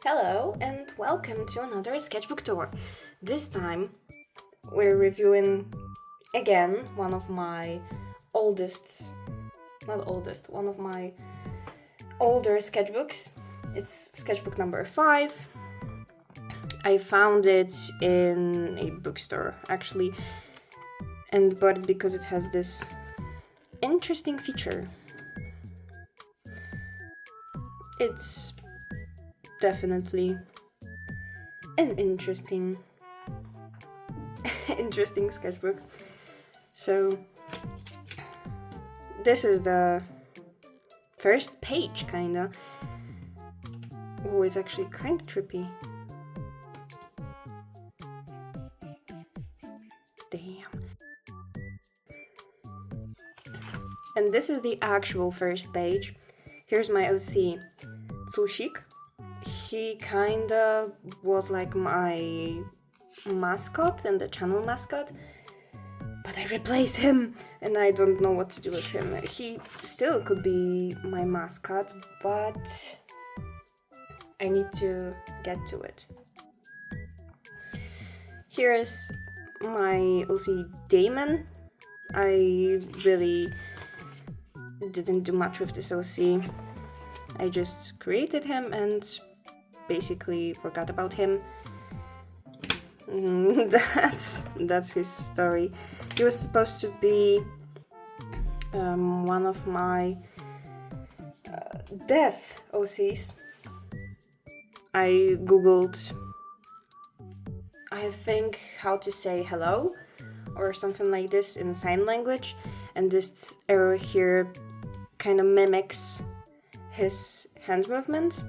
Hello and welcome to another sketchbook tour. This time we're reviewing again one of my older sketchbooks. It's sketchbook number 5. I found it in a bookstore actually and bought it because it has this interesting feature. It's definitely an interesting sketchbook. So this is the first page, kinda. Oh, it's actually kinda trippy. Damn. And this is the actual first page. Here's my OC, Tsushik. He kinda was like my mascot and the channel mascot, but I replaced him and I don't know what to do with him. He still could be my mascot, but I need to get to it. Here is my OC Damon. I really didn't do much with this OC. I just created him and basically forgot about him. That's his story. He was supposed to be one of my deaf OCs. I googled, I think, how to say hello or something like this in sign language, and this arrow here kind of mimics his hand movement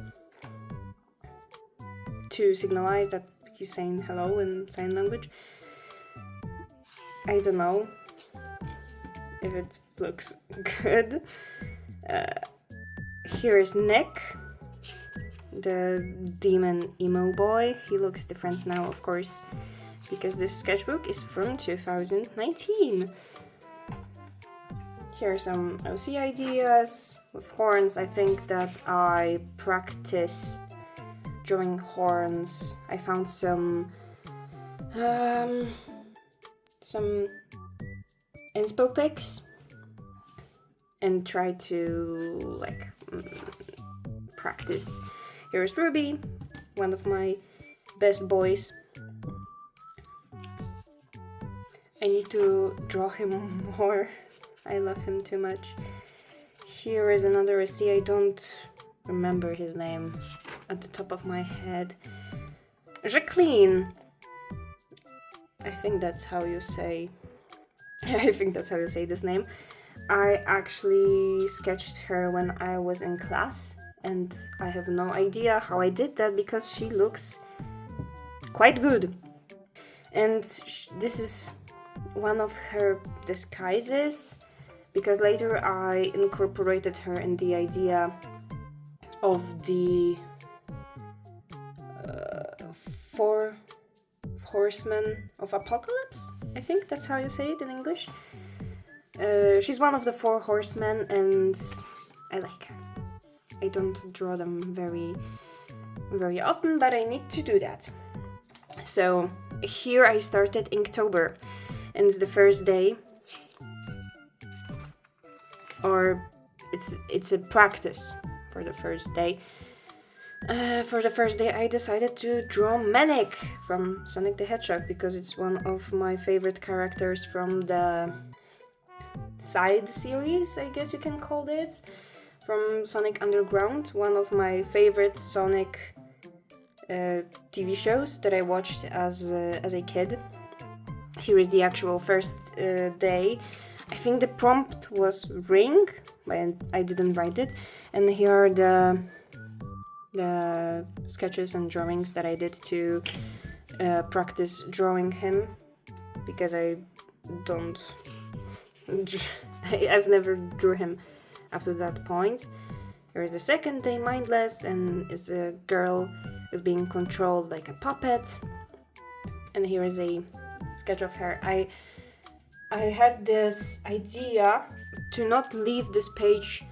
to signalize that he's saying hello in sign language. I don't know if it looks good. Here is Nick, the demon emo boy. He looks different now, of course, because this sketchbook is from 2019. Here are some OC ideas with horns. I think that I practiced drawing horns. I found some inspo pics and tried to practice. Here's Ruby, one of my best boys. I need to draw him more. I love him too much. Here is another OC. I don't remember his name at the top of my head. Jacqueline. I think that's how you say this name. I actually sketched her when I was in class, and I have no idea how I did that because she looks quite good. And this is one of her disguises, because later I incorporated her in the idea of the 4 horsemen of apocalypse. I think that's how you say it in English. She's one of the 4 horsemen and I like her. I don't draw them very often, but I need to do that. So here I started Inktober, and it's the first day, or it's a practice for the first day. For the first day I decided to draw Manic from Sonic the Hedgehog because it's one of my favorite characters from the side series, I guess you can call this, from Sonic Underground, one of my favorite Sonic TV shows that I watched as a kid. Here is the actual first day. I think the prompt was ring, but I didn't write it. And here are the sketches and drawings that I did to practice drawing him, because I've never drew him after that point. Here is the second day, Mindless, and it's a girl who's being controlled like a puppet. And here is a sketch of her. I had this idea to not leave this page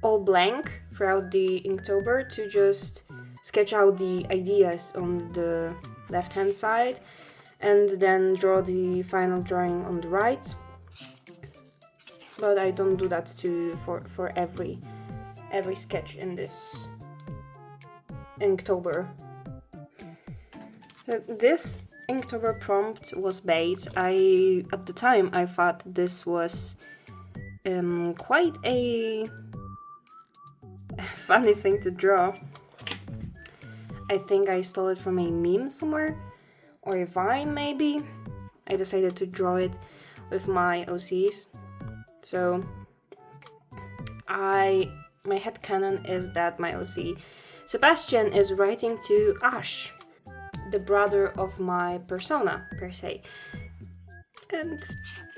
all blank throughout the Inktober, to just sketch out the ideas on the left hand side and then draw the final drawing on the right. But I don't do that for every sketch in this Inktober. So this Inktober prompt was bait. At the time I thought this was quite a funny thing to draw. I think I stole it from a meme somewhere, or a Vine maybe. I decided to draw it with my OCs. So my headcanon is that my OC Sebastian is writing to Ash, the brother of my persona per se. And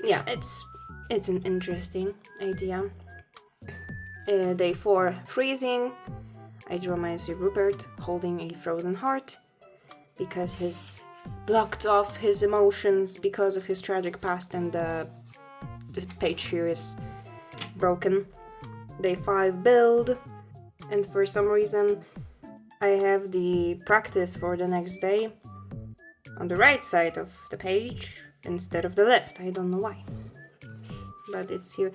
yeah, it's an interesting idea. Day 4, freezing. I draw my OC Rupert holding a frozen heart because he's blocked off his emotions because of his tragic past, and the page here is broken. Day 5, build. And for some reason I have the practice for the next day on the right side of the page instead of the left. I don't know why, but it's here.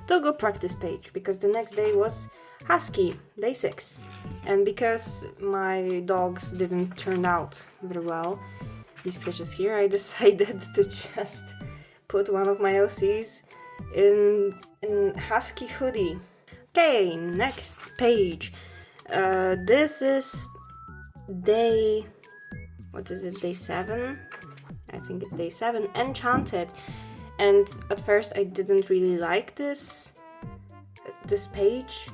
Doggo practice page, because the next day was Husky, day 6. And because my dogs didn't turn out very well, these sketches here, I decided to just put one of my OCs in Husky hoodie. Okay, next page. This is day... what is it? Day 7? I think it's day 7. Enchanted. And at first I didn't really like this page.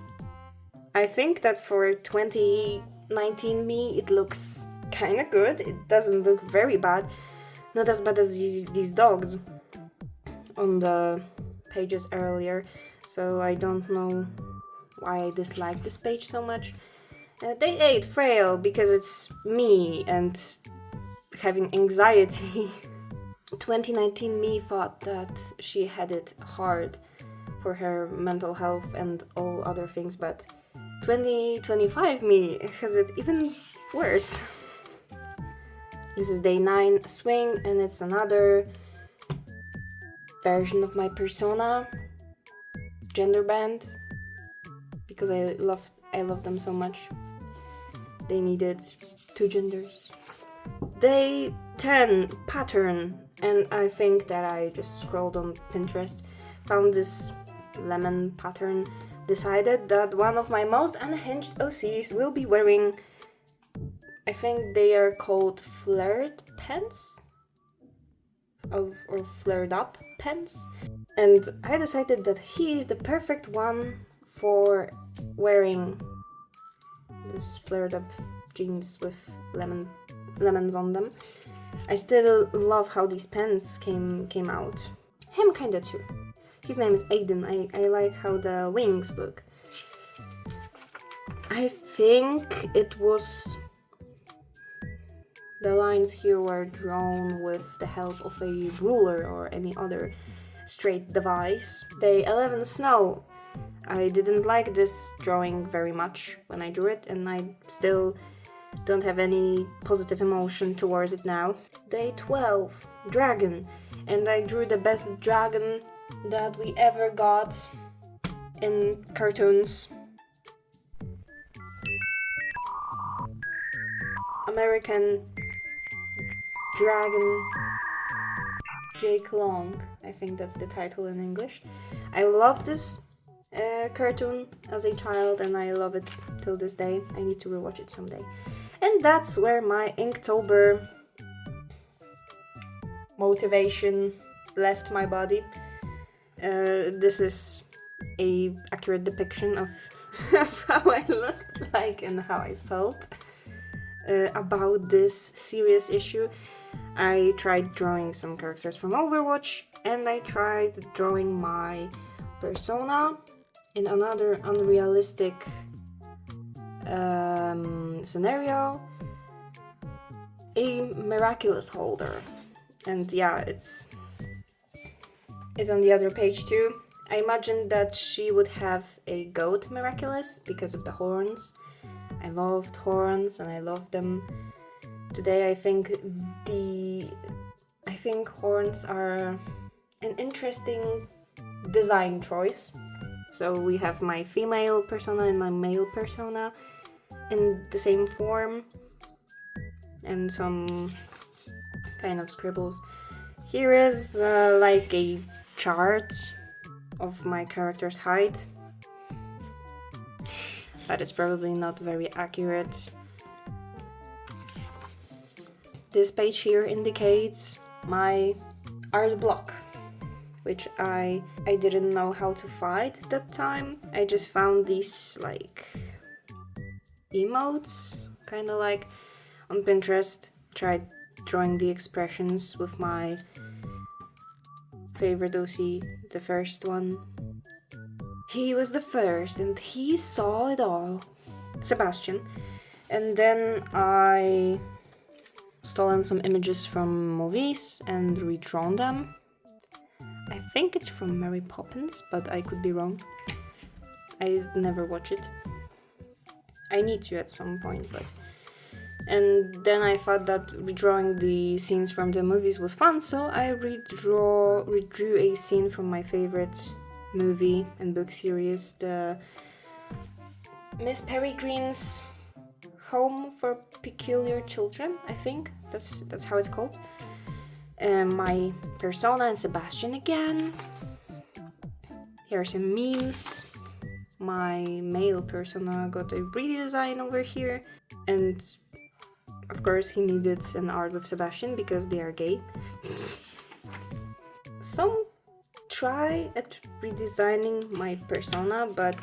I think that for 2019 me it looks kind of good. It doesn't look very bad. Not as bad as these dogs on the pages earlier. So I don't know why I dislike this page so much. Day 8, frail, because it's me and having anxiety. 2019 me thought that she had it hard for her mental health and all other things, but 2025 me has it even worse. This is day 9, swing, and it's another version of my persona, gender band, because I love them so much. They needed 2 genders. Day 10, pattern, and I think that I just scrolled on Pinterest, found this lemon pattern, decided that one of my most unhinged OCs will be wearing, I think they are called flared pants, or flared up pants, and I decided that he is the perfect one for wearing this flared up jeans with lemons on them. I still love how these pants came out. Him kinda too. His name is Aiden. I like how the wings look. I think it was... the lines here were drawn with the help of a ruler or any other straight device. Day 11, snow. I didn't like this drawing very much when I drew it, and I still don't have any positive emotion towards it now. Day 12, dragon. And I drew the best dragon that we ever got in cartoons. American dragon Jake Long. I think that's the title in English. I love this cartoon as a child, and I love it till this day. I need to rewatch it someday. And that's where my Inktober motivation left my body. This is a accurate depiction of how I looked like and how I felt about this serious issue. I tried drawing some characters from Overwatch, and I tried drawing my persona in another unrealistic scenario, a miraculous holder. And yeah, it's on the other page too. I imagined that she would have a goat miraculous because of the horns, I loved horns and I love them. Today I think horns are an interesting design choice. So we have my female persona and my male persona in the same form, and some kind of scribbles. Here is like a chart of my character's height, but it's probably not very accurate. This page here indicates my art block, which I didn't know how to find at that time. I just found these like emotes, kind of like on Pinterest. Tried drawing the expressions with my favorite OC, the first one. He was the first and he saw it all, Sebastian. And then I stolen some images from movies and redrawn them. I think it's from Mary Poppins, but I could be wrong. I never watch it. I need to at some point, but... And then I thought that redrawing the scenes from the movies was fun, so I redrew a scene from my favorite movie and book series, the Miss Peregrine's Home for Peculiar Children, I think. That's how it's called. My persona and Sebastian again. Here are some memes. My male persona got a redesign over here, and of course he needed an art with Sebastian because they are gay. Some try at redesigning my persona, but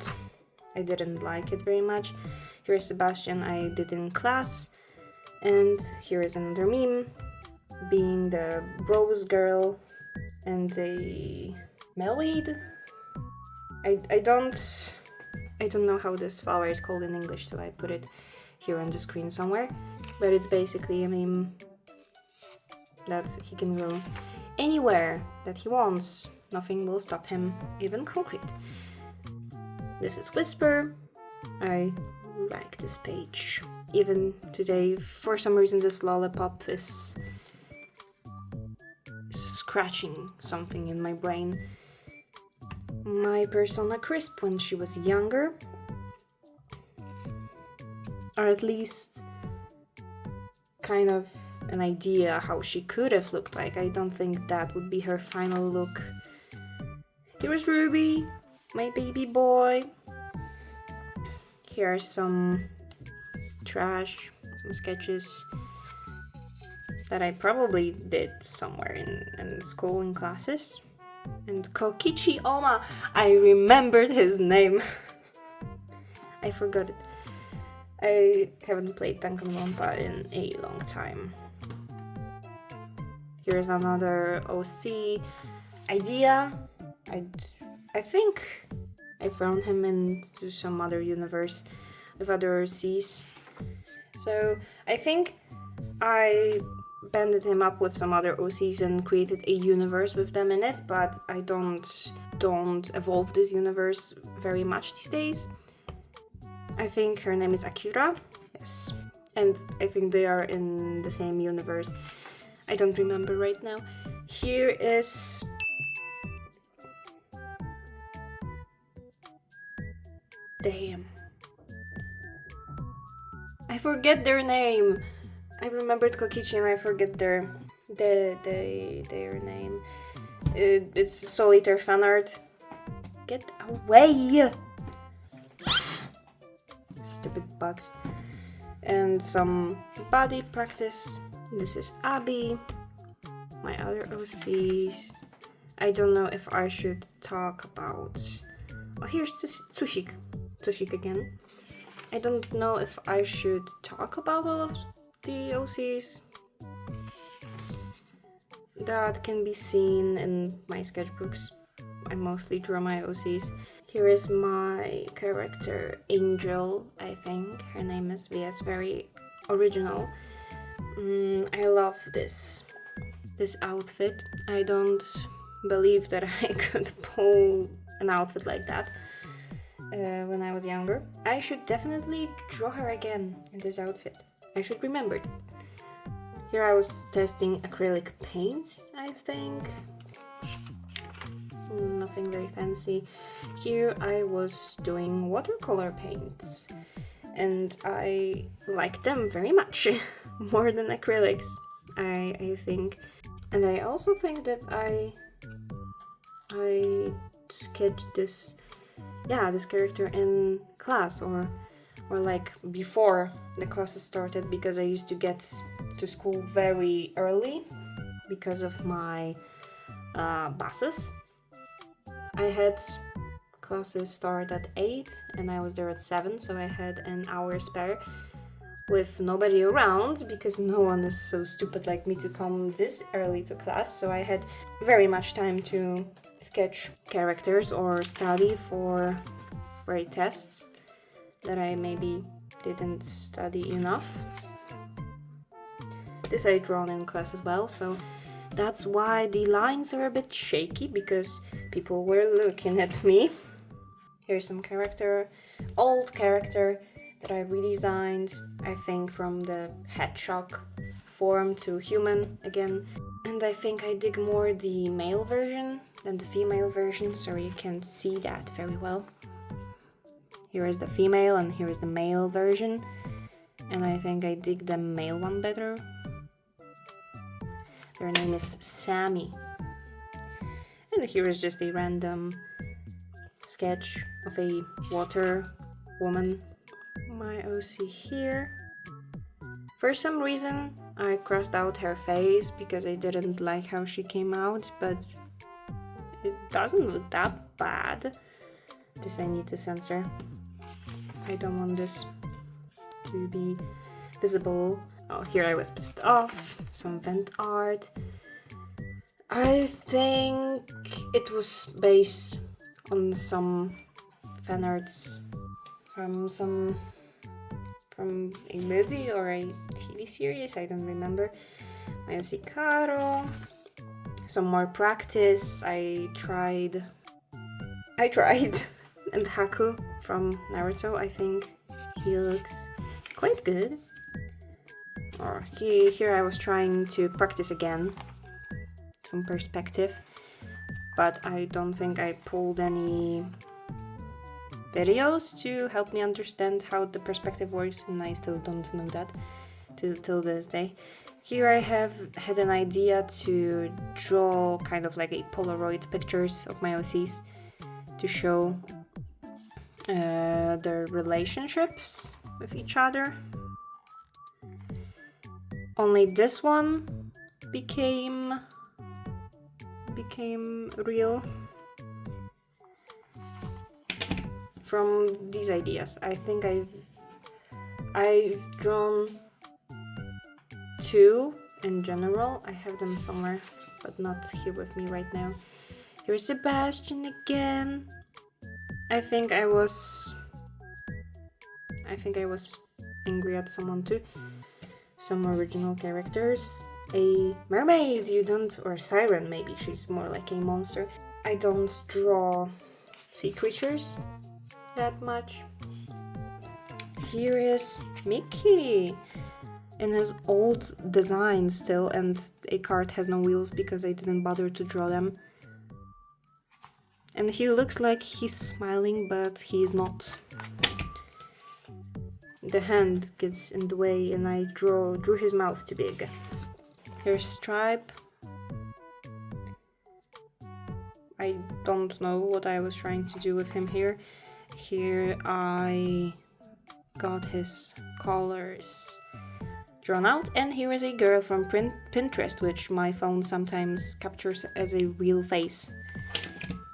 I didn't like it very much. Here's Sebastian I did in class, and here is another meme, being the rose girl and a melade. I don't know how this flower is called in English, so I put it here on the screen somewhere. But it's basically a meme that he can go anywhere that he wants. Nothing will stop him, even concrete. This is Whisper. I like this page. Even today, for some reason, this lollipop is scratching something in my brain. My persona Crisp when she was younger, or at least kind of an idea how she could have looked like. I don't think that would be her final look. Here is Ruby, my baby boy. Here are some trash, some sketches that I probably did somewhere in school, in classes. And Kokichi Oma, I remembered his name. I forgot it. I haven't played Danganronpa in a long time. Here's another OC idea. I think I found him into some other universe with other OCs. So I think I banded him up with some other OCs and created a universe with them in it, but I don't evolve this universe very much these days. I think her name is Akira, yes, and I think they are in the same universe. I don't remember right now. Here is damn, I forget their name. I remembered Kokichi and I forget their name. It's Solitaire fan art. Get away! Stupid bugs. And some body practice. This is Abby. My other OCs. I don't know if I should talk about... Oh, here's Tsushik. Tsushik again. I don't know if I should talk about all of the OCs that can be seen in my sketchbooks. I mostly draw my OCs. Here is my character Angel, I think. Her name is VS, very original. I love this outfit. I don't believe that I could pull an outfit like that. when I was younger. I should definitely draw her again in this outfit. I should remember it. Here I was testing acrylic paints, I think. Nothing very fancy. Here I was doing watercolor paints, and I like them very much, more than acrylics, I think. And I also think that I sketched this character in class or like before the classes started, because I used to get to school very early because of my buses. I had classes start at 8 and I was there at 7, so I had an hour spare with nobody around, because no one is so stupid like me to come this early to class. So I had very much time to sketch characters or study for tests that I maybe didn't study enough. This I drawn in class as well, so that's why the lines are a bit shaky, because people were looking at me. Here's some old character that I redesigned, I think from the hedgehog form to human again. And I think I dig more the male version than the female version, so you can see that very well. Here is the female and here is the male version, and I think I dig the male one better. Their name is Sammy. And here is just a random sketch of a water woman. My OC here. For some reason I crossed out her face because I didn't like how she came out, but it doesn't look that bad. This I need to censor. I don't want this to be visible. Oh, here I was pissed off. Some vent art. I think it was based on some fan arts from a movie or a TV series, I don't remember. My OC Caro. Some more practice. I tried and Haku from Naruto. I think he looks quite good. Or here I was trying to practice again some perspective, but I don't think I pulled any videos to help me understand how the perspective works, and I still don't know that till this day. Here I have had an idea to draw kind of like a Polaroid pictures of my OCs to show their relationships with each other. Only this one became real from these ideas. I think I've drawn 2 in general. I have them somewhere, but not here with me right now. Here's Sebastian again. I think I was angry at someone too. Some original characters. A mermaid, or siren maybe, she's more like a monster. I don't draw sea creatures that much. Here is Mickey in his old design still, and a cart has no wheels because I didn't bother to draw them. And he looks like he's smiling, but he is not. The hand gets in the way and I drew his mouth too big. Here's Stripe. I don't know what I was trying to do with him here. Here I got his colors drawn out, and here is a girl from Pinterest, which my phone sometimes captures as a real face.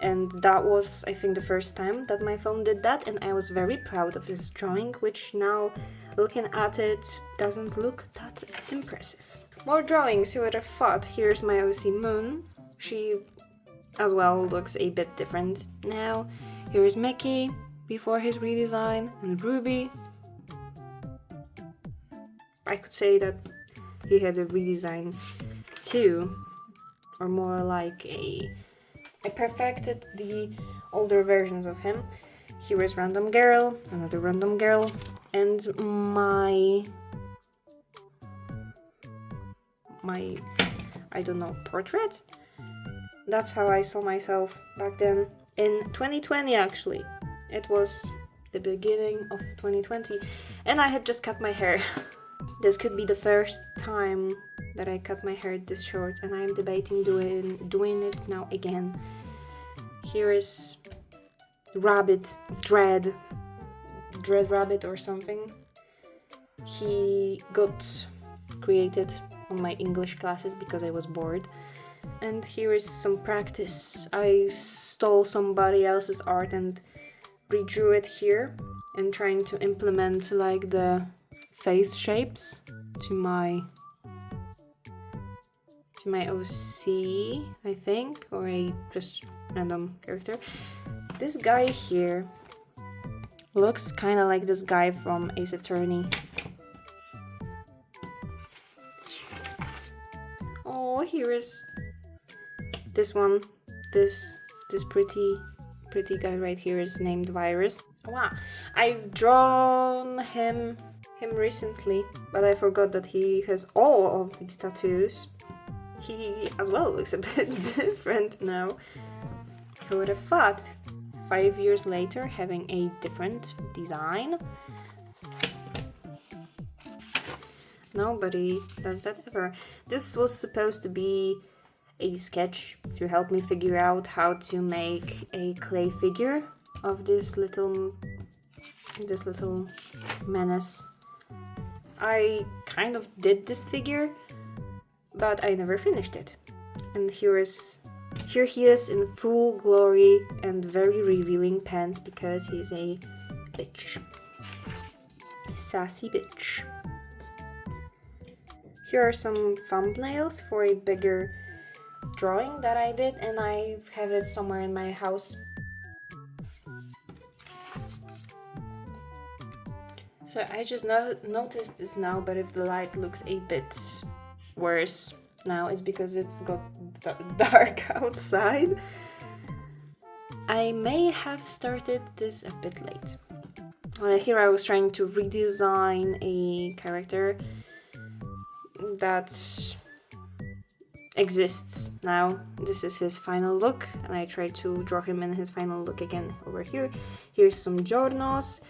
And that was, I think, the first time that my phone did that, and I was very proud of this drawing, which now, looking at it, doesn't look that impressive. More drawings, who would have thought? Here's my OC Moon. She, as well, looks a bit different now. Here is Mickey, before his redesign, and Ruby. I could say that he had a redesign too, or more like I perfected the older versions of him. Here is random girl, another random girl, and my I don't know, portrait. That's how I saw myself back then in 2020 actually. It was the beginning of 2020 and I had just cut my hair. This could be the first time that I cut my hair this short and I am debating doing it now again. Here is Rabbit, Dread Rabbit or something. He got created on my English classes because I was bored. And here is some practice. I stole somebody else's art and redrew it here and trying to implement like the face shapes to my OC, I think, or a just random character. This guy here looks kind of like this guy from Ace Attorney. Oh, here is this one. This pretty guy right here is named Virus. Wow, I've drawn him recently, but I forgot that he has all of these tattoos. He as well looks a bit different now. Who would have thought? 5 years later, having a different design. Nobody does that ever. This was supposed to be a sketch to help me figure out how to make a clay figure of this little menace. I kind of did this figure, but I never finished it. And here he is in full glory and very revealing pants because he's a bitch. A sassy bitch. Here are some thumbnails for a bigger drawing that I did and I have it somewhere in my house. So I just noticed this now, but if the light looks a bit worse now, it's because it's got dark outside. I may have started this a bit late. Here I was trying to redesign a character that exists now. This is his final look, and I tried to draw him in his final look again over here. Here's some Giornos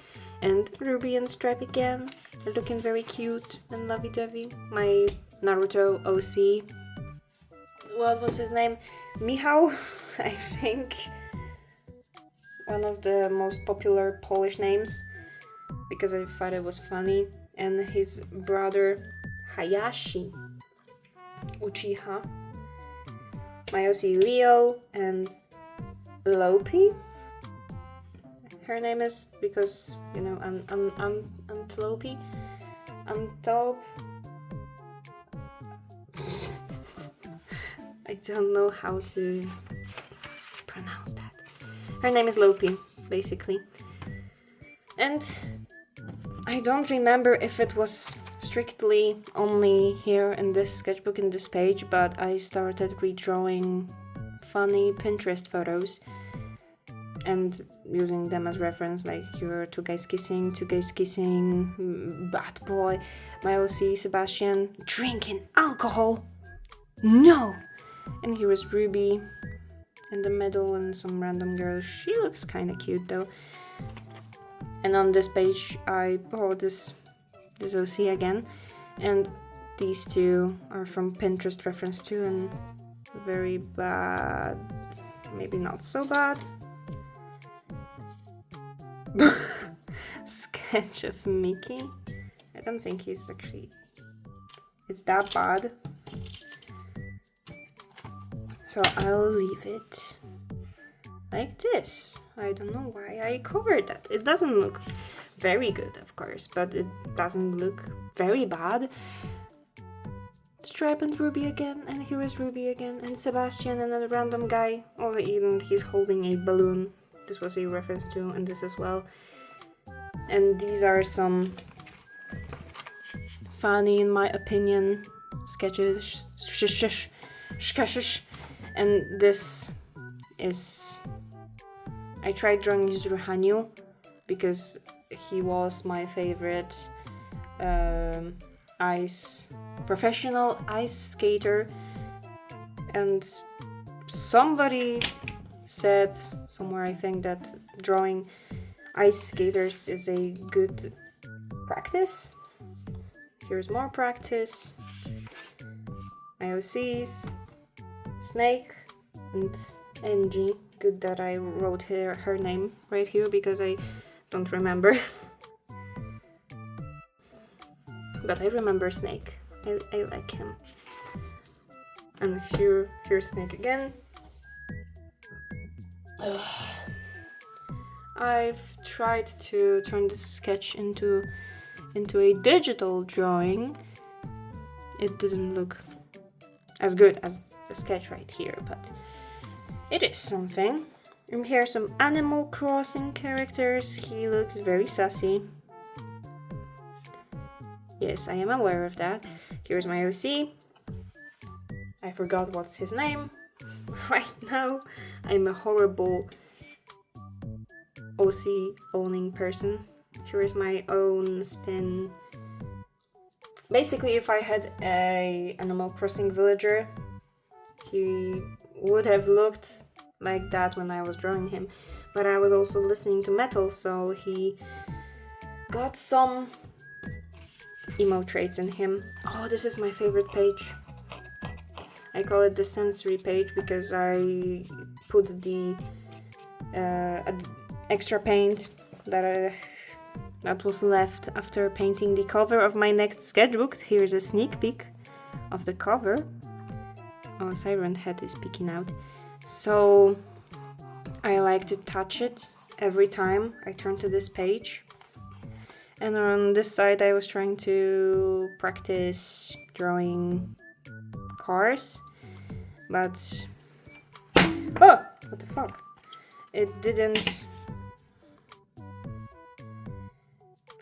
and Ruby and Stripe again. They're looking very cute and lovey-dovey. My Naruto OC. What was his name? Michał, I think. One of the most popular Polish names because I thought it was funny. And his brother Hayashi Uchiha. My OC Leo and Lopi. Her name is because, you know, Antelope. Antop. I don't know how to pronounce that. Her name is Lopi, basically. And I don't remember if it was strictly only here in this sketchbook, in this page, but I started redrawing funny Pinterest photos and using them as reference, like here are two guys kissing, bad boy, my OC Sebastian drinking alcohol, no! And here is Ruby in the middle and some random girl. She looks kind of cute though. And on this page I this OC again, and these two are from Pinterest reference too, and very bad, maybe not so bad. Sketch of Mickey. I don't think it's that bad. So I'll leave it like this. I don't know why I covered that. It doesn't look very good, of course, but it doesn't look very bad. Stripe and Ruby again, and here is Ruby again, and Sebastian and a random guy. Oh, and he's holding a balloon. This was a reference to, and this as well. And these are some funny, in my opinion, sketches. And this is... I tried drawing Yuzuru Hanyu, because he was my favorite professional ice skater, and somebody said somewhere, I think, that drawing ice skaters is a good practice. Here's more practice. IOCs, Snake, and NG. Good that I wrote her name right here because I don't remember. But I remember Snake. I like him. And here's Snake again. I've tried to turn the sketch into a digital drawing. It didn't look as good as the sketch right here, but it is something. And here are some Animal Crossing characters. He looks very sassy. Yes, I am aware of that. Here's my OC. I forgot what's his name right now. I'm a horrible OC owning person. Here is my own spin. Basically, if I had a Animal Crossing villager, he would have looked like that when I was drawing him. But I was also listening to metal, so he got some emo traits in him. Oh, this is my favorite page. I call it the sensory page because I put the extra paint that was left after painting the cover of my next sketchbook. Here's a sneak peek of the cover. Oh, Siren Head is peeking out. So I like to touch it every time I turn to this page. And on this side I was trying to practice drawing cars, but oh, what the fuck? It didn't.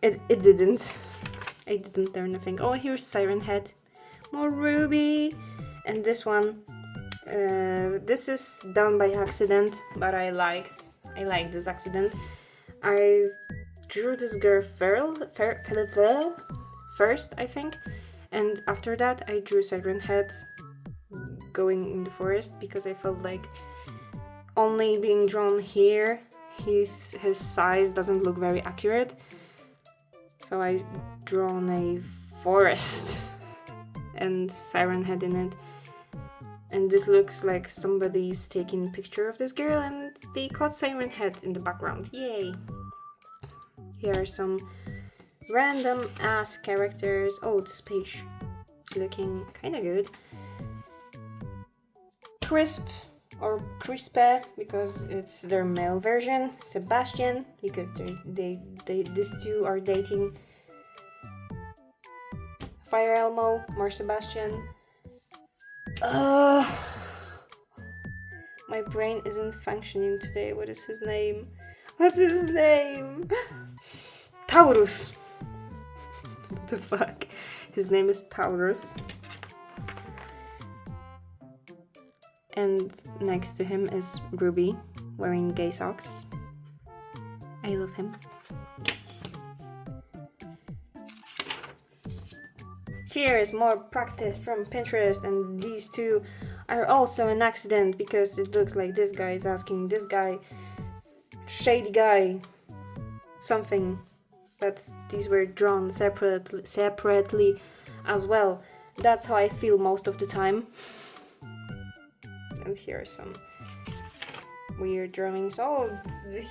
I didn't learn anything. Oh, here's Siren Head, more Ruby, and this one. This is done by accident, but I liked this accident. I drew this girl first, I think, and after that I drew Siren Head going in the forest because I felt like only being drawn here, his size doesn't look very accurate. So I drawn a forest and Siren Head in it. And this looks like somebody's taking a picture of this girl and they caught Siren Head in the background. Yay! Here are some random ass characters. Oh, this page is looking kinda good. Crisp or Crispe because it's their male version. Sebastian because these two are dating. Fire Elmo, more Sebastian. My brain isn't functioning today. What is his name? What's his name? Taurus. What the fuck? His name is Taurus. And next to him is Ruby, wearing gay socks. I love him. Here is more practice from Pinterest, and these two are also an accident because it looks like this guy is asking this guy, shady guy, something, but these were drawn separately as well. That's how I feel most of the time. And here are some weird drawings. Oh,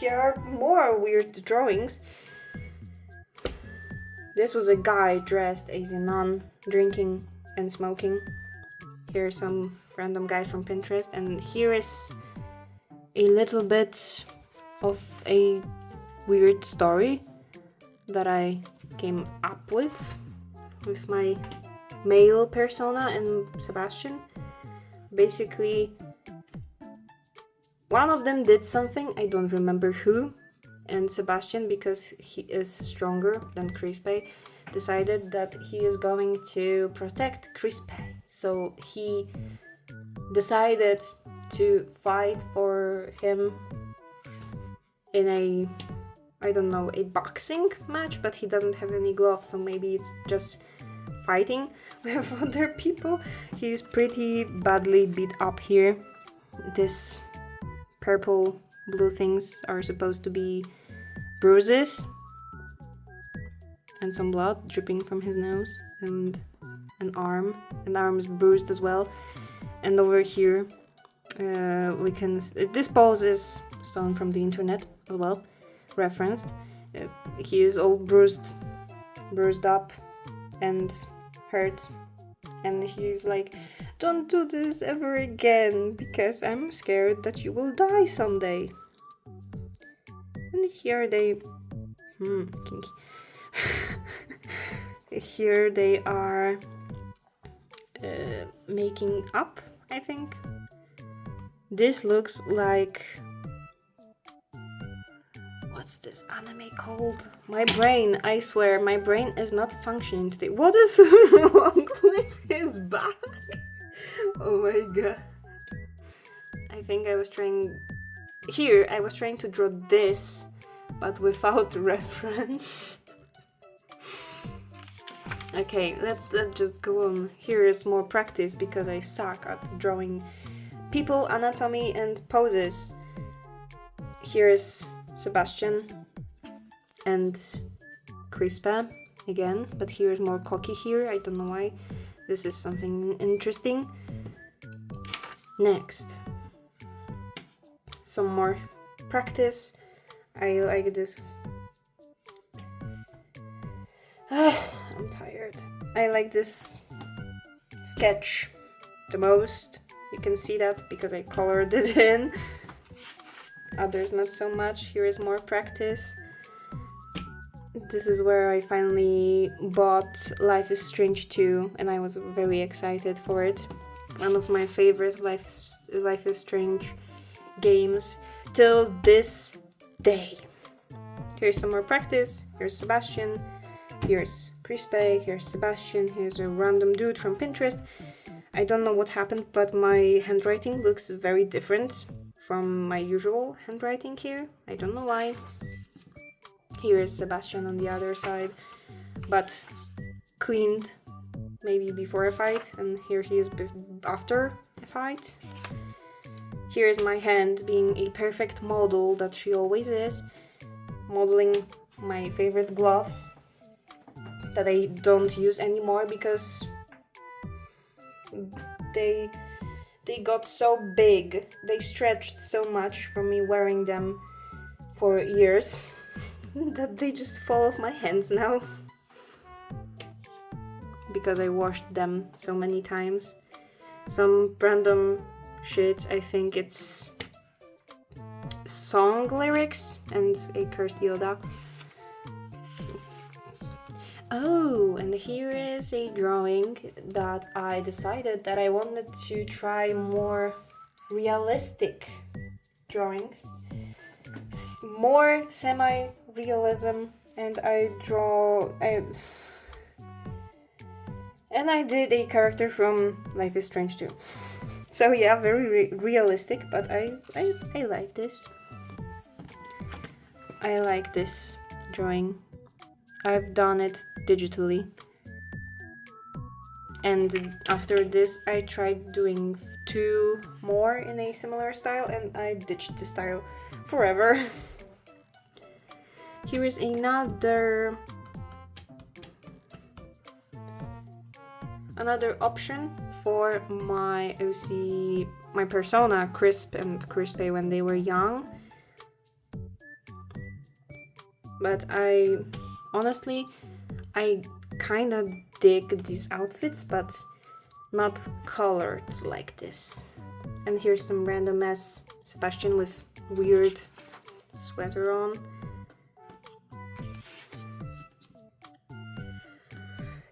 here are more weird drawings. This was a guy dressed as a nun, drinking and smoking. Here are some random guys from Pinterest, and here is a little bit of a weird story that I came up with my male persona and Sebastian. Basically, one of them did something, I don't remember who, and Sebastian, because he is stronger than Crispe, decided that he is going to protect Crispe. So he decided to fight for him in a I don't know, a boxing match, but he doesn't have any gloves, so maybe it's just fighting with other people. He's pretty badly beat up here. This purple blue things are supposed to be bruises and some blood dripping from his nose, and an arm is bruised as well. And over here we can, this pose is stolen from the internet as well, referenced. He is all bruised up and hurt, and he's like, don't do this ever again because I'm scared that you will die someday. And here they kinky. Here they are making up, I think. This looks like, what's this anime called? My brain, I swear, my brain is not functioning today. What is wrong with his back? Oh my god. I think I was trying to draw this, but without reference. Okay, let's just go on. Here is more practice because I suck at drawing people, anatomy, and poses. Here is Sebastian and Crispa again, but here is more cocky here. I don't know why. This is something interesting. Next, some more practice. I like this. I'm tired. I like this sketch the most. You can see that because I colored it in. Others not so much. Here is more practice. This is where I finally bought Life is Strange 2, and I was very excited for it. One of my favorite Life is Strange games till this day. Here's some more practice. Here's Sebastian. Here's Crispe. Here's Sebastian. Here's a random dude from Pinterest. I don't know what happened, but my handwriting looks very different from my usual handwriting here. I don't know why. Here is Sebastian on the other side, but cleaned maybe before a fight, and here he is after a fight. Here is my hand being a perfect model that she always is, modeling my favorite gloves that I don't use anymore because they got so big, they stretched so much from me wearing them for years that they just fall off my hands now because I washed them so many times. Some random shit, I think it's song lyrics and a cursed Yoda. Oh, and here is a drawing that I decided that I wanted to try more realistic drawings, more semi-realism, and I did a character from Life is Strange 2. So yeah, very realistic, but I like this. I like this drawing. I've done it digitally. And after this, I tried doing 2 more in a similar style, and I ditched the style forever. Here is another option for my OC, my persona, Crisp and Crispe when they were young. But honestly, I kinda dig these outfits, but not colored like this. And here's some random ass Sebastian with weird sweater on.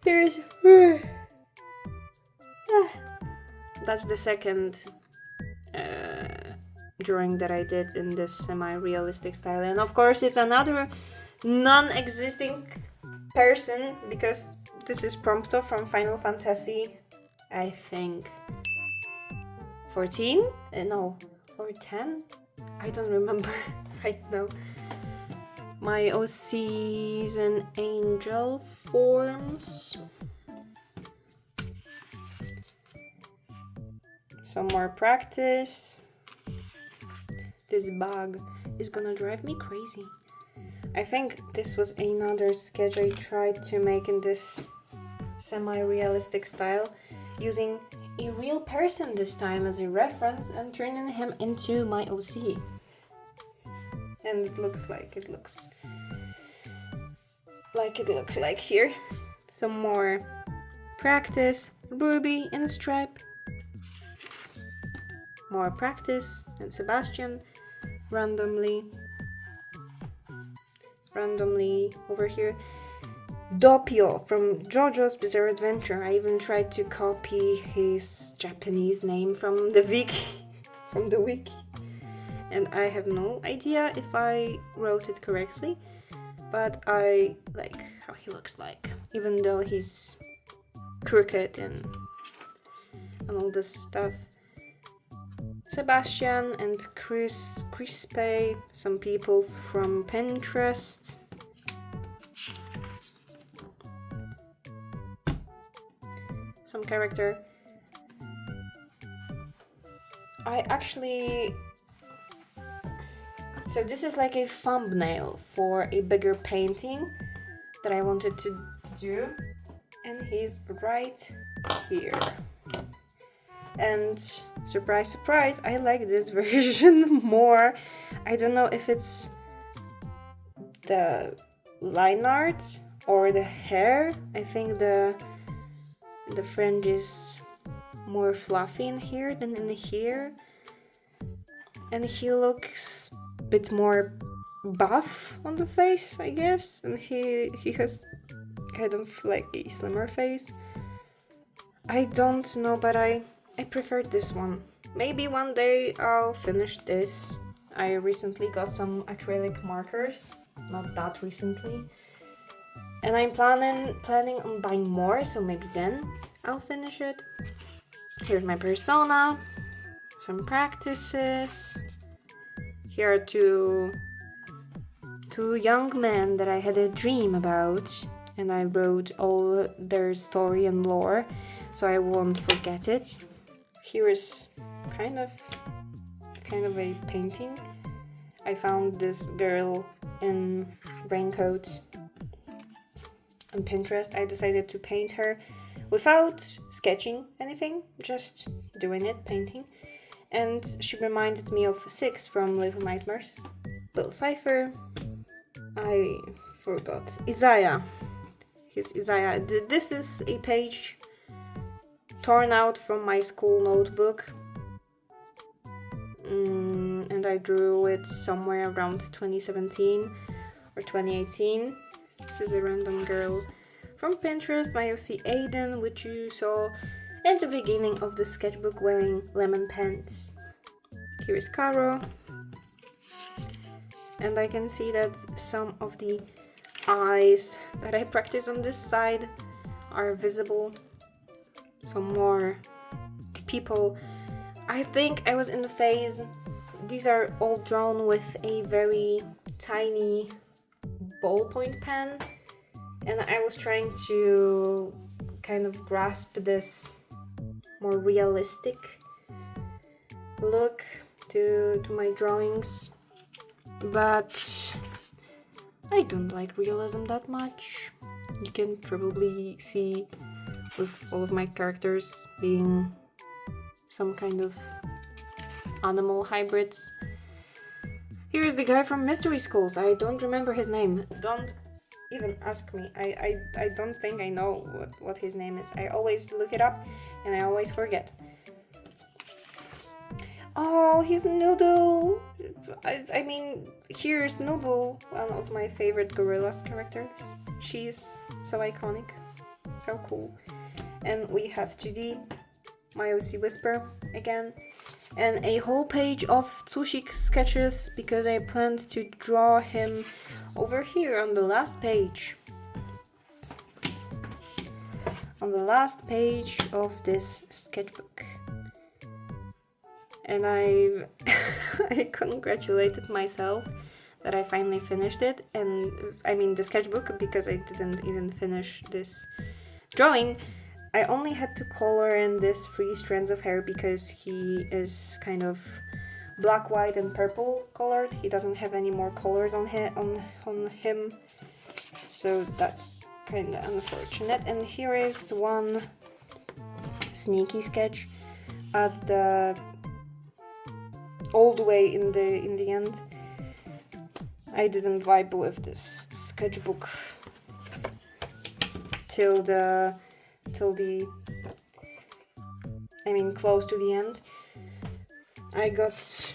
Here's that's the second drawing that I did in this semi-realistic style, and of course it's another non-existing person because this is Prompto from Final Fantasy, I think 14? No, or 10? I don't remember right now. my OCs and angel forms. Some more practice. This bug is gonna drive me crazy. I think this was another sketch I tried to make in this semi-realistic style, using a real person this time as a reference and turning him into my OC. And it looks like here. Some more practice. Ruby in a stripe. More practice. And Sebastian randomly over here. Doppio from JoJo's Bizarre Adventure. I even tried to copy his Japanese name from the wiki, and I have no idea if I wrote it correctly, but I like how he looks like, even though he's crooked and all this stuff. Sebastian and Crispe, some people from Pinterest. Some character. So this is like a thumbnail for a bigger painting that I wanted to do, and he's right here. And surprise, surprise, I like this version more. I don't know if it's the line art or the hair. I think the fringe is more fluffy in here than in here. And he looks a bit more buff on the face, I guess. And he has kind of like a slimmer face. I don't know, but I prefer this one. Maybe one day I'll finish this. I recently got some acrylic markers, not that recently, and I'm planning on buying more, so maybe then I'll finish it. Here's my persona, some practices. Here are two young men that I had a dream about, and I wrote all their story and lore, so I won't forget it. Here is kind of a painting. I found this girl in raincoat on Pinterest. I decided to paint her without sketching anything, just doing it, painting. And she reminded me of Six from Little Nightmares. Bill Cipher. I forgot. Isaiah. Here's Isaiah. This is a page torn out from my school notebook, and I drew it somewhere around 2017 or 2018. This is a random girl from Pinterest, my OC Aiden, which you saw at the beginning of the sketchbook wearing lemon pants. Here is Caro, and I can see that some of the eyes that I practiced on this side are visible. Some more people. I think I was in the phase. These are all drawn with a very tiny ballpoint pen, and I was trying to kind of grasp this more realistic look to my drawings, but I don't like realism that much. You can probably see with all of my characters being some kind of animal hybrids. Here's the guy from Mystery Schools. I don't remember his name. Don't even ask me. I don't think I know what his name is. I always look it up and I always forget. Oh, he's Noodle. I mean, here's Noodle, one of my favorite Gorillaz characters. She's so iconic, so cool. And we have 2D, my OC Whisper again, and a whole page of Tsushik sketches because I planned to draw him over here on the last page. On the last page of this sketchbook. And I congratulated myself that I finally finished it, and I mean the sketchbook, because I didn't even finish this drawing. I only had to color in this 3 strands of hair because he is kind of black, white, and purple colored. He doesn't have any more colors on him, so that's kind of unfortunate. And here is one sneaky sketch at the all the way in the end. I didn't vibe with this sketchbook till the close to the end. I got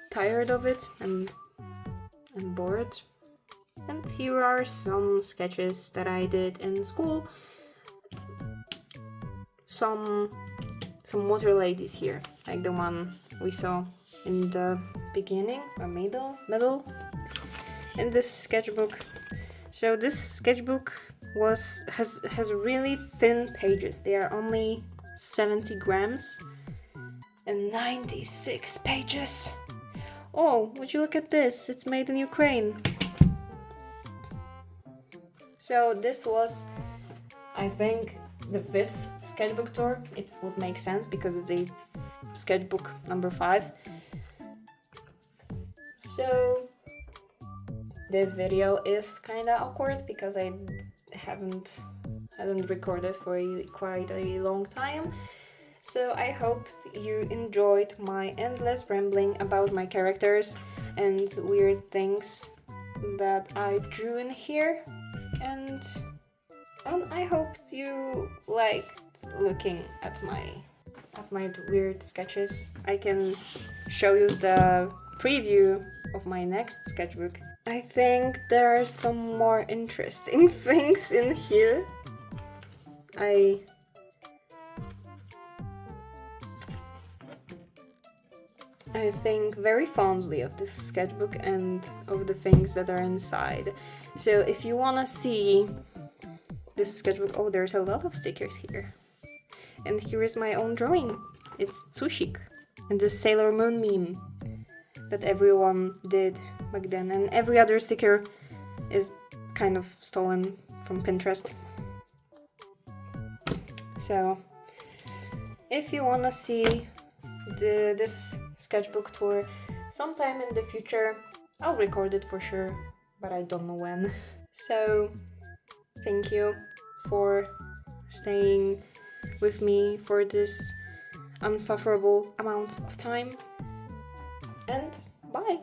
tired of it and bored. And here are some sketches that I did in school. Some water ladies here, like the one we saw in the beginning or middle in this sketchbook. So this sketchbook has really thin pages. They are only 70 grams and 96 pages. Oh, would you look at this? It's made in Ukraine. So this was, I think, the 5th sketchbook tour. It would make sense because it's a sketchbook number 5. So this video is kind of awkward because I hadn't recorded for quite a long time. So I hope you enjoyed my endless rambling about my characters and weird things that I drew in here, and I hope you liked looking at my weird sketches. I can show you the preview of my next sketchbook. I think there are some more interesting things in here. I think very fondly of this sketchbook and of the things that are inside. So if you wanna see this sketchbook, oh, there's a lot of stickers here. And here is my own drawing. It's Tsushik and the Sailor Moon meme that everyone did back then. And every other sticker is kind of stolen from Pinterest. So if you wanna see this sketchbook tour sometime in the future, I'll record it for sure, but I don't know when. So thank you for staying with me for this unsufferable amount of time, and bye!